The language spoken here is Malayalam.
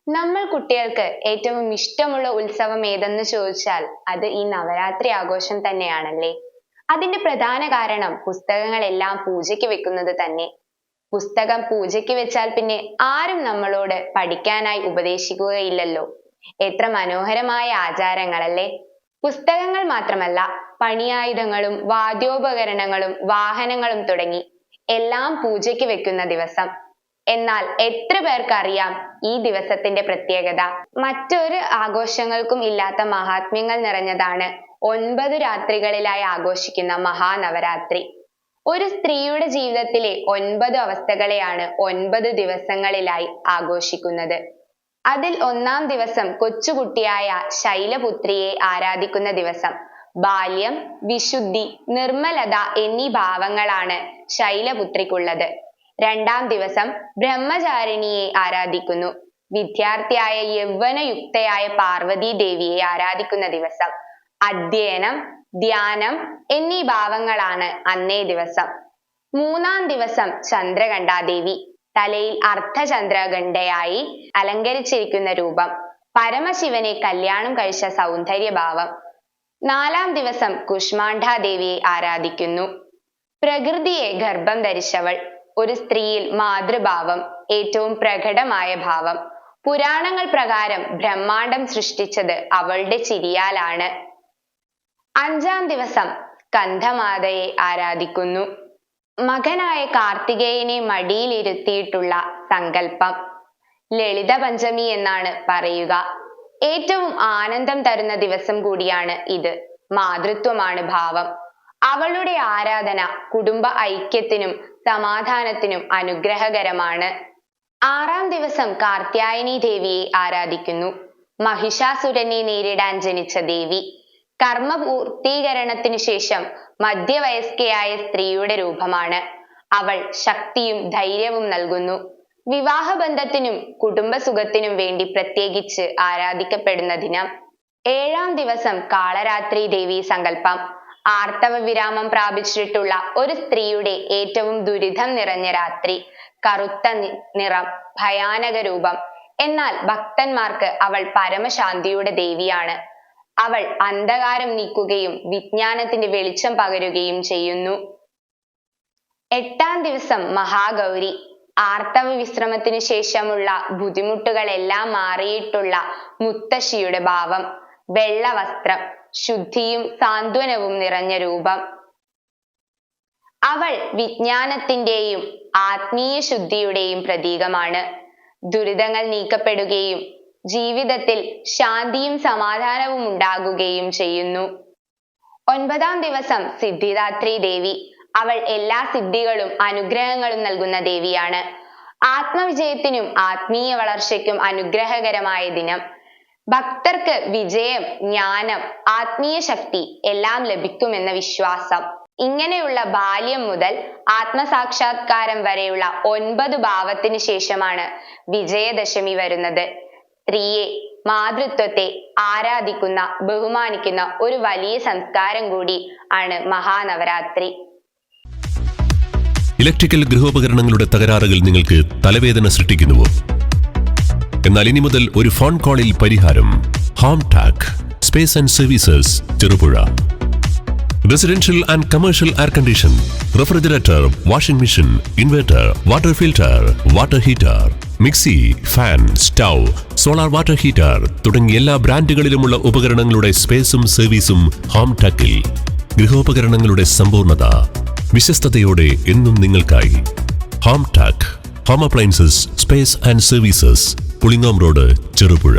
നമ്മൾ കുട്ടികൾക്ക് ഏറ്റവും ഇഷ്ടമുള്ള ഉത്സവം ഏതെന്ന് ചോദിച്ചാൽ അത് ഈ നവരാത്രി ആഘോഷം തന്നെയാണല്ലേ. അതിന്റെ പ്രധാന കാരണം പുസ്തകങ്ങളെല്ലാം പൂജയ്ക്ക് വെക്കുന്നത് തന്നെ. പുസ്തകം പൂജയ്ക്ക് വെച്ചാൽ പിന്നെ ആരും നമ്മളോട് പഠിക്കാനായി ഉപദേശിക്കുകയില്ലല്ലോ. എത്ര മനോഹരമായ ആചാരങ്ങളല്ലേ. പുസ്തകങ്ങൾ മാത്രമല്ല, പണിയായുധങ്ങളും വാദ്യോപകരണങ്ങളും വാഹനങ്ങളും തുടങ്ങി എല്ലാം പൂജയ്ക്ക് വെക്കുന്ന ദിവസം. എന്നാൽ എത്ര പേർക്കറിയാം ഈ ദിവസത്തിന്റെ പ്രത്യേകത? മറ്റൊരു ആഘോഷങ്ങൾക്കും ഇല്ലാത്ത മഹാത്മ്യങ്ങൾ നിറഞ്ഞതാണ് 9 രാത്രികളിലായി ആഘോഷിക്കുന്ന മഹാനവരാത്രി. ഒരു സ്ത്രീയുടെ ജീവിതത്തിലെ 9 അവസ്ഥകളെയാണ് 9 ദിവസങ്ങളിലായി ആഘോഷിക്കുന്നത്. അതിൽ ഒന്നാം ദിവസം കൊച്ചുകുട്ടിയായ ശൈലപുത്രിയെ ആരാധിക്കുന്ന ദിവസം. ബാല്യം, വിശുദ്ധി, നിർമ്മലത എന്നീ ഭാവങ്ങളാണ് ശൈലപുത്രിക്കുള്ളത്. രണ്ടാം ദിവസം ബ്രഹ്മചാരിണിയെ ആരാധിക്കുന്നു. വിദ്യാർത്ഥിയായ യൗവനയുക്തയായ പാർവതി ദേവിയെ ആരാധിക്കുന്ന ദിവസം. അധ്യയനം, ധ്യാനം എന്നീ ഭാവങ്ങളാണ് അന്നേ ദിവസം. മൂന്നാം ദിവസം ചന്ദ്രഘണ്ഠാദേവി, തലയിൽ അർദ്ധചന്ദ്രഘണ്ഠയായി അലങ്കരിച്ചിരിക്കുന്ന രൂപം. പരമശിവനെ കല്യാണം കഴിച്ച സൗന്ദര്യഭാവം. നാലാം ദിവസം കുഷ്മാണ്ഡാദേവിയെ ആരാധിക്കുന്നു. പ്രകൃതിയെ ഗർഭം ധരിച്ചവൾ. ഒരു സ്ത്രീയിൽ മാതൃഭാവം ഏറ്റവും പ്രകടമായ ഭാവം. പുരാണങ്ങൾ പ്രകാരം ബ്രഹ്മാണ്ടം സൃഷ്ടിച്ചത് അവളുടെ ചിരിയാലാണ്. അഞ്ചാം ദിവസം സ്കന്ധമാതയെ ആരാധിക്കുന്നു. മകനായ കാർത്തികേയനെ മടിയിലിരുത്തിയിട്ടുള്ള സങ്കല്പം. ലളിത പഞ്ചമി എന്നാണ് പറയുക. ഏറ്റവും ആനന്ദം തരുന്ന ദിവസം കൂടിയാണ് ഇത്. മാതൃത്വമാണ് ഭാവം. അവളുടെ ആരാധന കുടുംബ ഐക്യത്തിനും സമാധാനത്തിനും അനുഗ്രഹകരമാണ്. ആറാം ദിവസം കാർത്യായനി ദേവിയെ ആരാധിക്കുന്നു. മഹിഷാസുരനെ നേരിടാൻ ജനിച്ച ദേവി. കർമ്മ പൂർത്തീകരണത്തിനു ശേഷം മധ്യവയസ്കയായ സ്ത്രീയുടെ രൂപമാണ്. അവൾ ശക്തിയും ധൈര്യവും നൽകുന്നു. വിവാഹബന്ധത്തിനും കുടുംബസുഖത്തിനും വേണ്ടി പ്രത്യേകിച്ച് ആരാധിക്കപ്പെടുന്ന ദിനം. ഏഴാം ദിവസം കാളരാത്രി ദേവി സങ്കല്പം. ആർത്തവ വിരാമം പ്രാപിച്ചിട്ടുള്ള ഒരു സ്ത്രീയുടെ ഏറ്റവും ദുരിതം നിറഞ്ഞ രാത്രി. കറുത്ത നിറം, ഭയാനക രൂപം. എന്നാൽ ഭക്തന്മാർക്ക് അവൾ പരമശാന്തിയുടെ ദേവിയാണ്. അവൾ അന്ധകാരം നീക്കുകയും വിജ്ഞാനത്തിന്റെ വെളിച്ചം പകരുകയും ചെയ്യുന്നു. എട്ടാം ദിവസം മഹാഗൗരി. ആർത്തവ വിശ്രമത്തിനു ശേഷമുള്ള ബുദ്ധിമുട്ടുകളെല്ലാം മാറിയിട്ടുള്ള മുത്തശ്ശിയുടെ ഭാവം. വെള്ള വസ്ത്രം, ശുദ്ധിയും സാന്ത്വനവും നിറഞ്ഞ രൂപം. അവൾ വിജ്ഞാനത്തിന്റെയും ആത്മീയ ശുദ്ധിയുടെയും പ്രതീകമാണ്. ദുരിതങ്ങൾ നീക്കപ്പെടുകയും ജീവിതത്തിൽ ശാന്തിയും സമാധാനവും ഉണ്ടാകുകയും ചെയ്യുന്നു. ഒൻപതാം ദിവസം സിദ്ധിദാത്രി ദേവി. അവൾ എല്ലാ സിദ്ധികളും അനുഗ്രഹങ്ങളും നൽകുന്ന ദേവിയാണ്. ആത്മവിജയത്തിനും ആത്മീയ വളർച്ചയ്ക്കും അനുഗ്രഹകരമായ ദിനം. ഭക്തർക്ക് വിജയം, ജ്ഞാനം, ആത്മീയ ശക്തി എല്ലാം ലഭിക്കുമെന്ന വിശ്വാസം. ഇങ്ങനെയുള്ള ബാല്യം മുതൽ ആത്മസാക്ഷാത്കാരം വരെയുള്ള 9 ഭാവത്തിന് ശേഷമാണ് വിജയദശമി വരുന്നത്. സ്ത്രീയെ, മാതൃത്വത്തെ ആരാധിക്കുന്ന, ബഹുമാനിക്കുന്ന ഒരു വലിയ സംസ്കാരം കൂടി ആണ് മഹാനവരാത്രി. ഇലക്ട്രിക്കൽ ഗൃഹോപകരണങ്ങളുടെ തകരാറുകൾ നിങ്ങൾക്ക് തലവേദന സൃഷ്ടിക്കുന്നുവോ? എന്നാൽ ഇനി മുതൽ ഒരു ഫോൺ കോളിൽ പരിഹാരം. Home Tak space and services, Cherupuzha. Residential and commercial air condition, refrigerator, washing machine, inverter, water filter, water heater, mixie, fan, stove, solar water heater തുടങ്ങിയ എല്ലാ ബ്രാൻഡുകളിലുമുള്ള ഉപകരണങ്ങളുടെ സ്പേസും സർവീസും ഹോം ടാക്കിൽ. ഗൃഹോപകരണങ്ങളുടെ സമ്പൂർണ്ണത വിശ്വസ്തയോടെ എന്നും നിങ്ങൾക്കായി. Home Tak home appliances, space and services, Pulingome road, Cherupuzha.